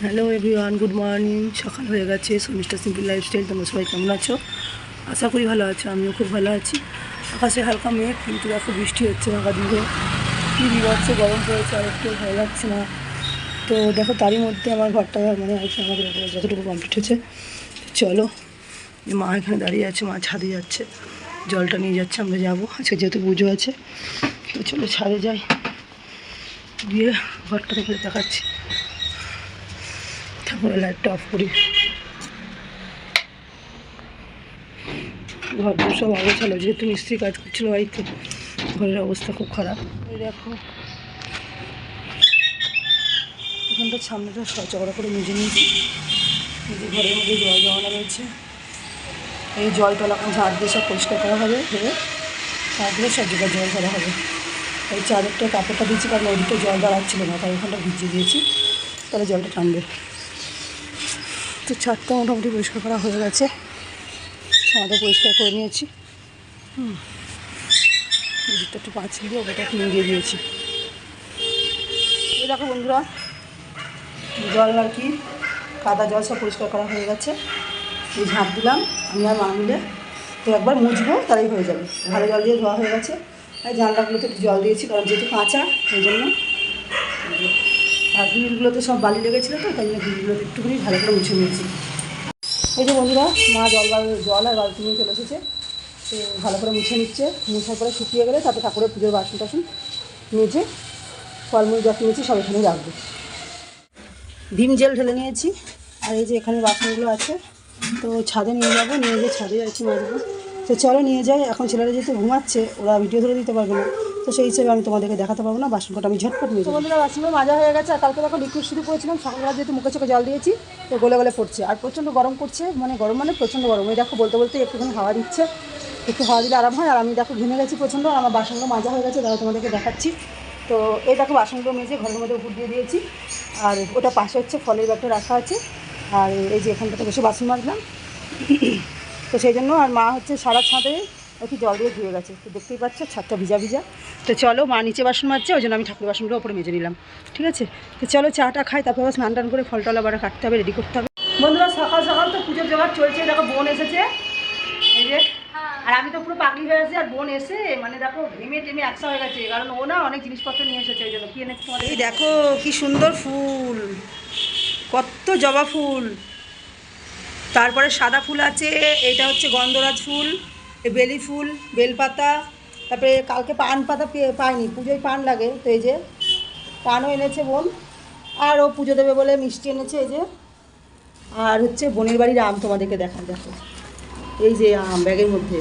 Hello everyone, good morning. সকাল হয়ে গেছে। মিস্টার সিম্পল লাইফস্টাইল, তোমরা সবাই কেমন আছো? আশা করি ভালো আছো। আমিও খুব ভালো আছি। আকাশে হালকা মেঘ, কিন্তু দেখো বৃষ্টি হচ্ছে না। দিকে কী বিভৎস গরম পড়েছে, আর একটু ভালো লাগছে না। তো দেখো তারই মধ্যে আমার ঘরটা মানে হচ্ছে আমাদের যতটুকু কমপ্লিট হয়েছে। চলো, মা এখানে দাঁড়িয়ে আছে, মা ছাদে যাচ্ছে, জলটা নিয়ে যাচ্ছে। আমরা যাবো আজকে, যেহেতু পুজো আছে। তো চলো ছাদে যাই, গিয়ে ঘরটা দেখে দেখাচ্ছি। ঠাকুরের লাইটটা অফ করি। ঘর সব আগে ছিল, যেহেতু মিস্ত্রি কাজ করছিল বাড়িতে, ঘরের অবস্থা খুব খারাপ। এই দেখো এখানটার সামনেটা চওড়া করে মেজে নিয়েছি। যে ঘরের মধ্যে জল জমানো রয়েছে, এই জলটা এখন ঝাড় দিয়ে সব পরিষ্কার করা হবে। ঝাড় দিয়ে সব জায়গায় জল করা হবে। এই চাদরটা কাপড়টা দিয়েছি, কারণ ওদিকে জল দাঁড়াচ্ছিল না, তাই ওখানটা ভিজিয়ে দিয়েছি, তাহলে জলটা টানবে। তো ছাদটা মোটামুটি পরিষ্কার করা হয়ে গেছে। ছাদও পরিষ্কার করে নিয়েছি। দিকটা একটু পাঁচিল দিয়ে ওটা ক্লিন দিয়ে দিয়েছি। এই দেখো বন্ধুরা, জল আর কি কাদা জল সব পরিষ্কার করা হয়ে গেছে। এই ঝাঁপ দিলাম আমি আর মা মিলে। তো একবার মুছবো, তাই হয়ে যাবে। ভালো জল দিয়ে ধোয়া হয়ে গেছে। আর জানলাগুলোতে একটু জল দিয়েছি, কারণ যেহেতু কাঁচা, সেই জন্য। আর গ্রিলগুলোতে সব বালি লেগেছিলো, তো তাই জন্য গ্রিলগুলোতে একটুখানি ভালো করে মুছে নিয়েছি। এই যে বন্ধুরা, মা জল আর বালতি নিয়ে চলে এসেছে। সে ভালো করে মুছে নিচ্ছে। মুছার পরে শুকিয়ে গেলে তারপরে ঠাকুরের পুজোর বাসন টাসন মেজে ফলমূল যা কিনেছি সব এখানে রাখবো। ভিম জেল ঢেলে নিয়েছি। আর এই যে এখানে বাসনগুলো আছে, তো ছাদে নিয়ে যাবো, নিয়ে গিয়ে ছাদে যাচ্ছি মাজবো। তো চলো নিয়ে যাই। এখন ছেলেরা যেহেতু ঘুমাচ্ছে, ওরা ভিডিও ধরে দিতে পারবে না, তো সেই হিসেবে আমি তোমাদেরকে দেখাতে পারবো না। বাসন কটা আমি ঝটপট নিয়ে যাবো। বন্ধুরা, বাসনগুলো মাজা হয়ে গেছে। আর কালকে দেখো লিকুইড শুরু করেছিলাম, সকালবেলা যেহেতু মুখে চোখে জল দিয়েছি, তো গলে গলে পড়ছে। আর প্রচণ্ড গরম করছে, মানে গরম মানে প্রচণ্ড গরম। এই দেখো বলতে বলতে একটুখানি হাওয়া দিচ্ছে, একটু হাওয়া দিলে আরাম হয়। আর আমি দেখো ঘেমে গেছি প্রচণ্ড। আর আমার বাসনগুলো মাজা হয়ে গেছে, তাহলে তোমাদেরকে দেখাচ্ছি। তো এই দেখো বাসনগুলো মেজে ঘরের মধ্যে উপর দিয়ে দিয়েছি। আর ওটা পাশে হচ্ছে ফলের ব্যাগটা রাখা আছে। আর এই যে এখানটাতে বসে বাসন মাজলাম, তো সেই জন্য। আর মা হচ্ছে সারা ছাদে একটু জল দিয়ে ধুয়ে গেছে, তো দেখতেই পাচ্ছ ছাদটা ভিজা ভিজা। তো চলো, মা নিচে বাসন মাজছে, ওই জন্য আমি ঠাকুর বাসনগুলো ওপরে মেজে নিলাম। ঠিক আছে, তো চলো চাটা খাই, তারপর স্নান টান করে ফল টল আবার কাটতে হবে, রেডি করতে হবে। বন্ধুরা, সকাল সকাল তো পুজোর জোগাড় চলছে। দেখো বোন এসেছে, এই যে। আর আমি তো পুরো পাগলি হয়ে গেছি। আর বোন এসে মানে দেখো ঘেমে টেমে একসা হয়ে গেছে, কারণ ও না অনেক জিনিসপত্র নিয়ে এসেছে, ওই জন্য। কি এনেছে তোমাদের? এই দেখো কি সুন্দর ফুল, কত জবা ফুল, তারপরে সাদা ফুল আছে, এটা হচ্ছে গন্ধরাজ ফুল, বেলি ফুল, বেলপাতা। তারপরে কালকে পান পাতা পাইনি, পুজোয় পান লাগে, তো এই যে পানও এনেছে বোন। আর ও পুজো দেবে বলে মিষ্টি এনেছে, এই যে। আর হচ্ছে বোনের বাড়ির আম তোমাদেরকে দেখান। দেখো এই যে আম ব্যাগের মধ্যে,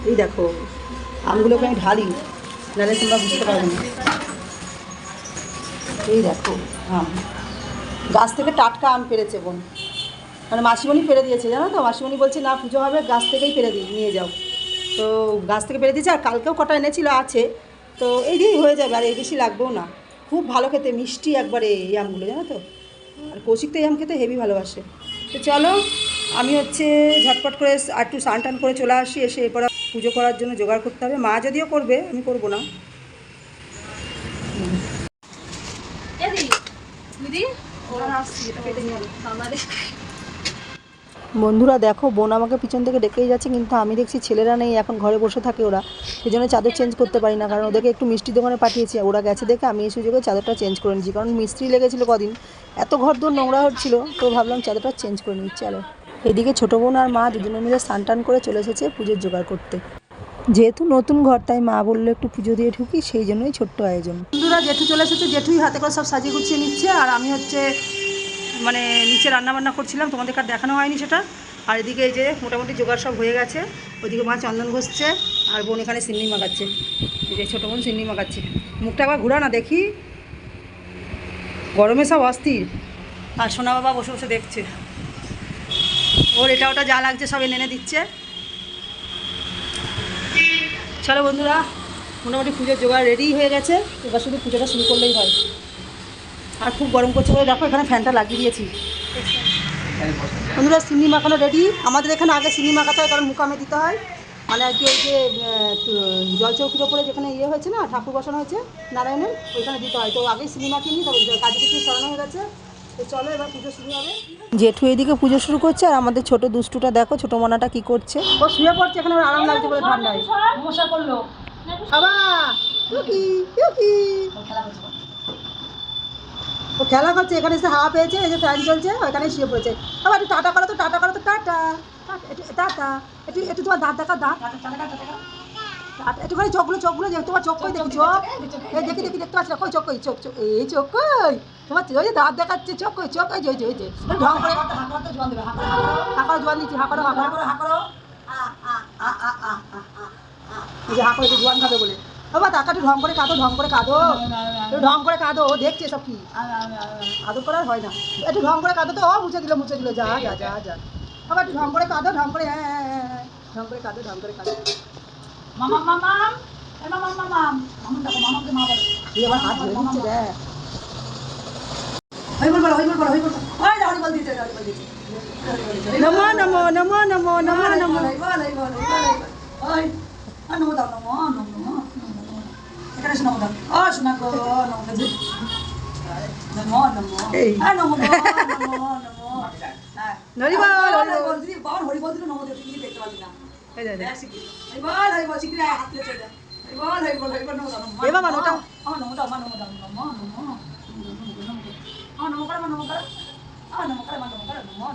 এই দেখো আমগুলোকে আমি ঢালি, নাহলে তোমরা বুঝতে পারবে না। এই দেখো আম, গাছ থেকে টাটকা আম পেড়েছে বোন, মানে মাসিমণি পেরে দিয়েছে, জানো তো। মাসিমণি বলছে না, পুজো হবে, গাছ থেকেই পেরে নিয়ে যাও। তো গাছ থেকে পেরে দিয়েছে। আর কালকেও কটা এনেছিল আছে, তো এই দিয়েই হয়ে যাবে, আর এই বেশি লাগবেও না। খুব ভালো খেতে, মিষ্টি একবারে এই আমগুলো, জানো তো। আর কৌশিক তো এই আম খেতে হেভি ভালোবাসে। তো চলো, আমি হচ্ছে ঝটপট করে আর একটু স্নান টান করে চলে আসি। এসে এরপর পুজো করার জন্য জোগাড় করতে হবে। মা যদিও করবে, আমি করবো না। বন্ধুরা দেখো, বোন আমাকে পিছন থেকে ডেকেই যাচ্ছে, কিন্তু আমি দেখছি ছেলেরা নেই, এখন ঘরে বসে থাকে ওরা, সেই জন্য চাদর চেঞ্জ করতে পারি না। কারণ ওদেরকে একটু মিষ্টি দোকানে পাঠিয়েছি, ওরা গেছে দেখে আমি এই সুযোগে চাদরটা চেঞ্জ করে নিচ্ছি। কারণ মিস্ত্রি লেগেছিলো কদিন, এত ঘর দূর নোংরা হচ্ছিলো, তো ভাবলাম চাদরটা চেঞ্জ করে নিচ্ছি। চলো, এদিকে ছোটো বোন আর মা দুজনে মিলে স্নান টান করে চলে এসেছে পুজোর জোগাড় করতে। যেহেতু নতুন ঘর, তাই মা বললো একটু পুজো দিয়ে ঢুকি, সেই জন্যই ছোট্ট আয়োজন। বন্ধুরা, জেঠু চলে এসেছে, জেঠুই হাতে করে সব সাজিয়ে গুছিয়ে নিচ্ছে। আর আমি হচ্ছে মানে নিচে রান্নাবান্না করছিলাম, তোমাদেরকে আর দেখানো হয়নি সেটা। আর এদিকে এই যে মোটামুটি জোগাড় সব হয়ে গেছে। ওইদিকে মা চন্দন ঘষছে, আর বোন এখানে সিন্নি মাখাচ্ছে। এই যে ছোটো বোন সিন্নি মাখাচ্ছে। মুখটা একবার ঘুরা না দেখি, গরমে সব অস্থির। আর সোনা বাবা বসে বসে দেখছে, ওর এটা ওটা যা লাগছে সব এনে দিচ্ছে। চলো বন্ধুরা, মোটামুটি পুজোর জোগাড় রেডি হয়ে গেছে, এবার শুধু পুজোটা শুরু করলেই হয়। আর খুব গরম করছে বলে দেখো এখানে ফ্যানটা লাগিয়ে দিয়েছি। বন্ধুরা, চিনি মাখানো রেডি। আমাদের এখানে আগে চিনি মাখাতে হয়, কারণ মুকামে দিতে হয়। মানে আর কি, ওই যে জলচৌকির ওপরে যেখানে ইয়ে হয়েছে না, ঠাকুর বসানো হয়েছে নারায়ণের, ওইখানে দিতে হয়। তো আগেই চিনি মাখিয়ে নিই, তবে কাজে কিছু সরানো হয়ে গেছে। তো চলো এবার পুজো শুরু হবে। জেঠু এদিকে পুজো শুরু করছে আর আমাদের ছোট দুষ্টুটা দেখো, ছোট মনাটা কি করছে। ও শুয়ে পড়ছে, এখানে ওর আরাম লাগছে বলে ঠান্ডায় মশা করলো। বাবা টুকি টুকি ও খেলা করছে, এখানে এসে হাওয়া পেয়েছে, এই যে ফ্যান চলছে, ওইখানে শুয়ে পড়েছে। বাবা একটু টাটা করো তো, টাটা করো তো, টাটা টাটা। একটু একটু তোমার দাঁত দেখা, দাঁত একটুখানি চোখগুলো দেখ, তোমার চোখ কই দেখি, চোখ এই দেখি দেখি দেখতে পাচ্ছি না, কই চোখ, কই চোখ, চোখ এই চোখ কই তোমার, ওই যে দাঁত দেখাচ্ছে, চোখ কই, চোখ এই যে ওই যে ঢং করে হাঁকারো জোয়ান দিচ্ছি, হাঁকারো হাঁকারো এই যে হাঁকারো জোয়ান খাবে বলে। বাবা টাকা একটু ঢং করে কাঁদো, ঢং করে কাঁদো, একটু ঢং করে কাঁদো, ও দেখছে সব কি আদর করার হয় না, একটু ঢং করে কাঁদো তো। ও মুছে দিল যা যা যা যা। বাবা একটু ঢং করে কাঁদো, ঢং করে হ্যাঁ ঢং করে কাঁদো, ঢং করে কাঁদো। মামা মামা মামা মামা মামা দেখো, মামাকে মা বলো, এই আবার হাত ধরে দিচ্ছে রে। হই বল ওই দাঁড়ি বল দিতে নমো নমো নমো নমো নমো নমো ওই নমো দাও, নমো নমো এখানে শোনা দাও, ও শোনা গো নমো নমো নমো এই নমো নমো নমো হরি বল দিদি, বাবা হরি বল দিল, নমো দেব কি দেখতে পারলি না, এই দে হরি বল শিগগির হাত দিয়ে চলে হরি বল নমো দাও, এ বাবা নমো দাও, নমো দাও, নমো দাও, নমো নমো নমো করে নমো করে নমো করে নমো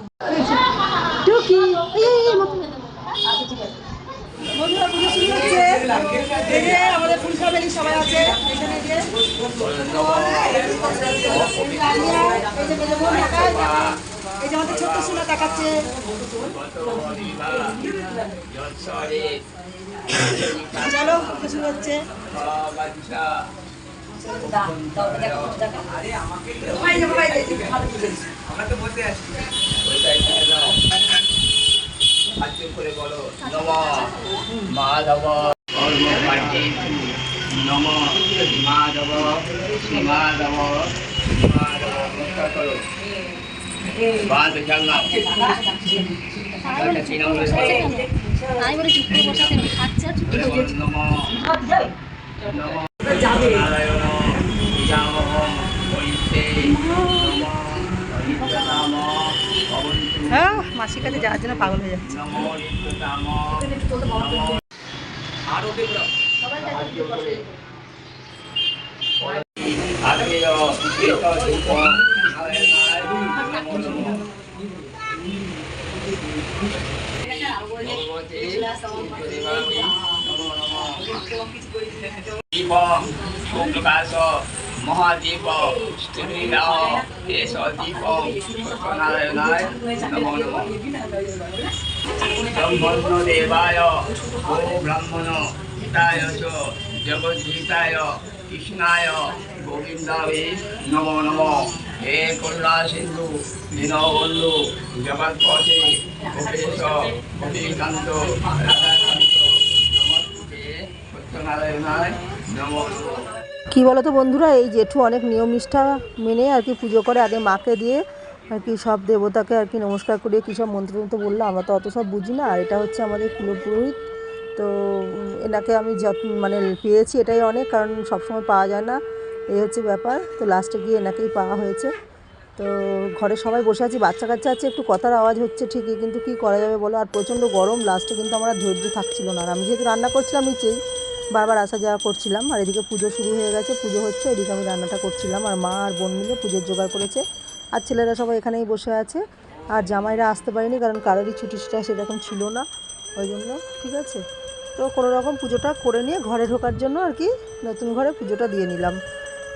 টুকি এই মত। আচ্ছা ঠিক আছে বন্ধুরা, পুজো শুরু হচ্ছে। এই যে আমাদের ফুল ফ্যামিলি সবাই আছে এখানে, যে এই যে আমাদের ছোট্ট সোনা দেখাচ্ছে। চলো পুজো শুরু হচ্ছে। করে বলো নম মাধব নম মাধব শ্রীমাধব নমস্কার করো বাদ জানলা নারায়ণ হ্যাঁ মাসির কাছে যাওয়ার জন্য পাগল হয়ে যাচ্ছে। মহাদীপ দীপ নারায়ণায় নমো নমঃ। ব্রহ্মণ্য দেবায় ও ব্রাহ্মণ হিতায় চ জগদ্ধিতায় কৃষ্ণায় গোবিন্দায় নমো নমঃ। হে করুণা সিন্ধু দীনবন্ধু জগৎপতে গোপেশ গোপীকান্ত রাধাকান্ত নমস্তে সত্যনারায়ণায় নমো নমঃ। কী বলো তো বন্ধুরা, এই জেঠু অনেক নিয়ম নিষ্ঠা মেনে আর কি পুজো করে, আগে মাকে দিয়ে আর কি সব দেবতাকে আর কি নমস্কার করিয়ে কী সব মন্ত্র মন্ত্র বললো, আমরা তো অত সব বুঝি না। আর এটা হচ্ছে আমাদের কুলপুরোহিত, তো এনাকে আমি মানে পেয়েছি এটাই অনেক, কারণ সবসময় পাওয়া যায় না, এই হচ্ছে ব্যাপার। তো লাস্টে গিয়ে এনাকেই পাওয়া হয়েছে। তো ঘরে সবাই বসে আছি, বাচ্চা কাচ্চা আছে, একটু কথার আওয়াজ হচ্ছে ঠিকই, কিন্তু কী করা যাবে বলো। আর প্রচণ্ড গরম, লাস্টে কিন্তু আমার ধৈর্য থাকছিল না। আর আমি যেহেতু রান্না করছিলাম নিচেই, বারবার আসা যাওয়া করছিলাম, আর এদিকে পুজো শুরু হয়ে গেছে, পুজো হচ্ছে, এদিকে আমি রান্নাটা করছিলাম, আর মা আর বোন মিলে পুজোর জোগাড় করেছে। আর ছেলেরা সবাই এখানেই বসে আছে, আর জামাইরা আসতে পারেনি, কারণ কারোরই ছুটি সেরকম ছিল না, ওই জন্য। ঠিক আছে, তো কোনো রকম পুজোটা করে নিয়ে ঘরে ঢোকার জন্য আর কি নতুন ঘরে পুজোটা দিয়ে নিলাম।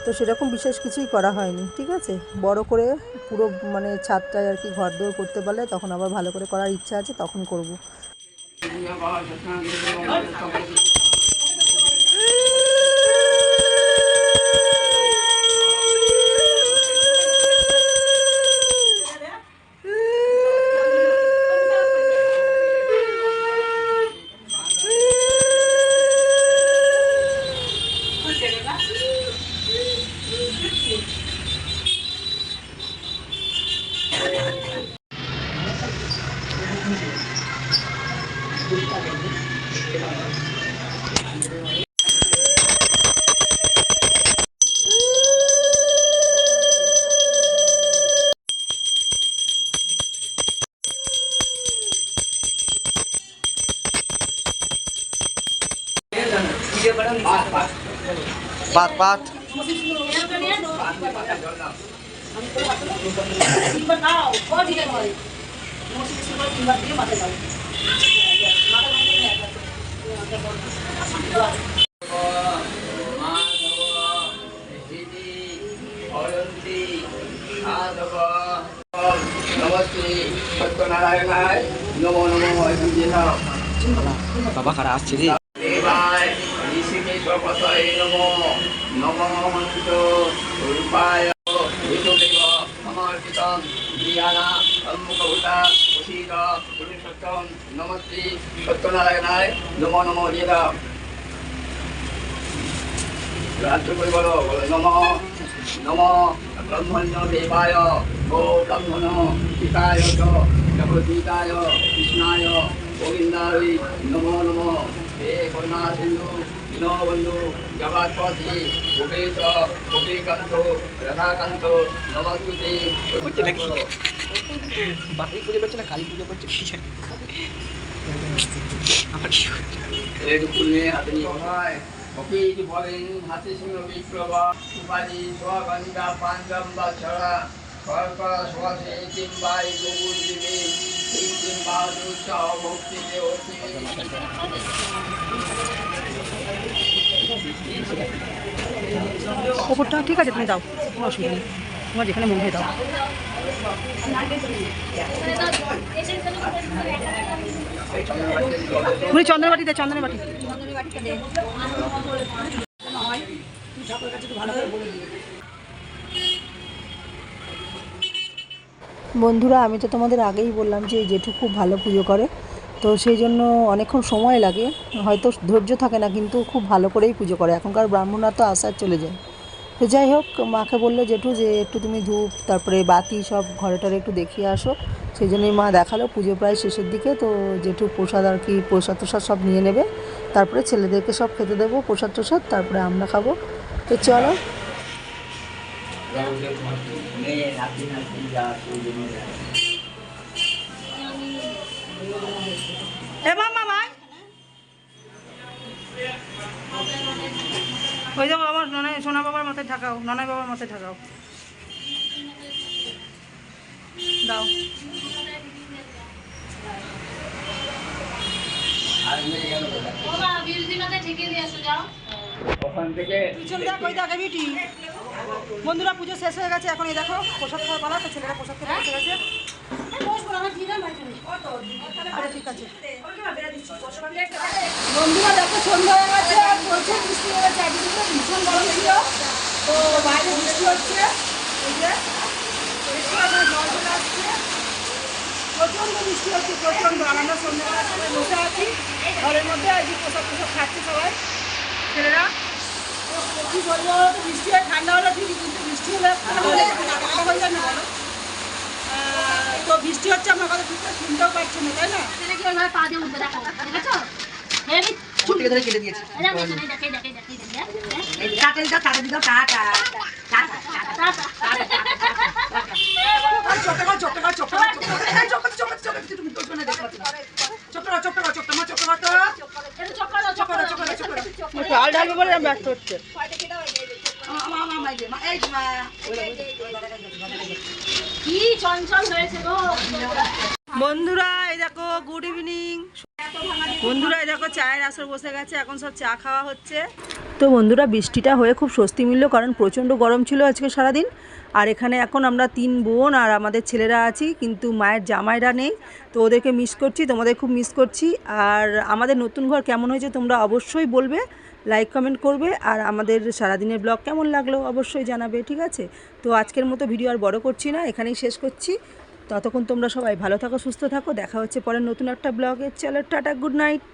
তো সেরকম বিশেষ কিছুই করা হয়নি। ঠিক আছে, বড় করে পুরো মানে ছাদটায় আর কি ঘর দৌড় করতে পারলে তখন আবার ভালো করে করার ইচ্ছা আছে, তখন করব। পাত পাত নমস্তে সত্যনারায়ণায় নমো নমো বাবা কারা আসছে রে দেবায় ঋষিকেশ পতয়ে নমো নমো মন্ত রূপায় বিষ্ণুদেব সমর্পিতং জ্ঞানা সম্মুখভূতা প্রসীদ পুরুষোত্তম নমস্তে সত্যনারায়ণায় নমো নমো দেবা রাত্রি করে বলো নমো নমো ব্রহ্মণ্য দেবায় গো ব্রহ্মণ পিতায় চ জগদ্গীতায় কৃষ্ণায় গোবিন্দায় নমো নমো হে করুণা সিন্ধু দীনবন্ধু জগৎপতি গোপেশ গোপীকান্ত রাধাকান্ত নমস্তুতে। করছে নাকি বাপি পুজো করছে না কালী পুজো করছে কি জানি আমার কি হচ্ছে? এইটুকু নিয়ে হাতে নিয়ে হয় কপিল বলেন হাতে সিংহ বিপ্লবা সুপারি সোয়াগন্ধা পাঞ্জম বা ছড়া সরকার সোয়াশে কিংবাই গবুর দিবে তিন দিন বাহাদুর চাও ভক্তিতে অতি ওপরটা ঠিক আছে, তুমি দাও, কোনো অসুবিধা নেই, তোমার যেখানে মনে হয় দাও। তুমি চন্দ্রের বাটি দে, চন্দ্রের বাটি। বন্ধুরা, আমি তো তোমাদের আগেই বললাম যে জেঠু খুব ভালো পুজো করে, তো সেই জন্য অনেকক্ষণ সময় লাগে, হয়তো ধৈর্য থাকে না, কিন্তু খুব ভালো করেই পুজো করে। এখনকার ব্রাহ্মণরা তো আসার চলে যায়। তো যাই হোক, মাকে বললো জেঠু যে একটু তুমি ধূপ তারপরে বাতি সব ঘরে টরে একটু দেখিয়ে আসো, সেই জন্যই মা দেখালো। পুজো প্রায় শেষের দিকে, তো জেঠু প্রসাদ আর কি প্রসাদ টোসাদ সব নিয়ে নেবে, তারপরে ছেলেদেরকে সব খেতে দেবো প্রসাদ টোসাদ, তারপরে আমরা খাবো। তো চলো। এবার মামা ওই যাবো আমার ননাই সোনা বাবার মাথায় ঠাকাও, ননাই বাবার মাথায় ঠাকাও, দাও। ওখান থেকে পিছন দেখ, ওই দেখে বিটি। বন্ধুরা, পুজো শেষ হয়ে গেছে, এখন এই দেখো প্রসাদ খাওয়া পালা, তো ছেলেরা প্রসাদ খেতে বসে গেছে। আচ্ছা ঠিক আছে বন্ধুরা, দেখো সন্ধ্যা হয়ে গেছে, আর প্রচুর বৃষ্টি হয়েছে, একদিকে ভীষণ গরম ছিল, তো বাইরে বৃষ্টি হচ্ছে, এই যে বৃষ্টি হচ্ছে, জল চলে আসছে, প্রচণ্ড বৃষ্টি হচ্ছে, প্রচণ্ড। আর আমরা সন্ধ্যাবেলা সবাই বসে আছি ঘরের মধ্যে, আর কি প্রসাদ প্রসাদ খাচ্ছে সবাই ছেলেরা। কি বলবো, বৃষ্টি হয়ে ঠান্ডা হলে ঠিকই, কিন্তু বৃষ্টি হলে ঠান্ডা হয়ে যায় না বলো। তো বৃষ্টি হচ্ছে, আমরা কথা ঠিক শুনতেও পাচ্ছি না, তাই না? থেকে ধরে কেটে দিয়েছে ডাল ঢালবে বলে ব্যস্ত হচ্ছে। কি চঞ্চল হয়েছে গো। বন্ধুরা, এই দেখো গুড ইভিনিং। বন্ধুরা, এই দেখো চায়ের আসর বসে গেছে, এখন সব চা খাওয়া হচ্ছে। তো বন্ধুরা, বৃষ্টিটা হয়ে খুব স্বস্তি মিলল, কারণ প্রচণ্ড গরম ছিল আজকে সারাদিন। আর এখানে এখন আমরা 3 বোন আর আমাদের ছেলেরা আছি, কিন্তু মায়ের জামাইরা নেই, তো ওদেরকে মিস করছি, তোমাদের খুব মিস করছি। আর আমাদের নতুন ঘর কেমন হয়েছে তোমরা অবশ্যই বলবে, লাইক কমেন্ট করবে, আর আমাদের সারাদিনের ব্লগ কেমন লাগলো অবশ্যই জানাবে, ঠিক আছে? তো আজকের মতো ভিডিও আর বড় করছি না, এখানেই শেষ করছি। ততক্ষণ তোমরা সবাই ভালো থাকো, সুস্থ থাকো, দেখা হচ্ছে পরের নতুন একটা ব্লগে। চলো টাটা, গুড নাইট।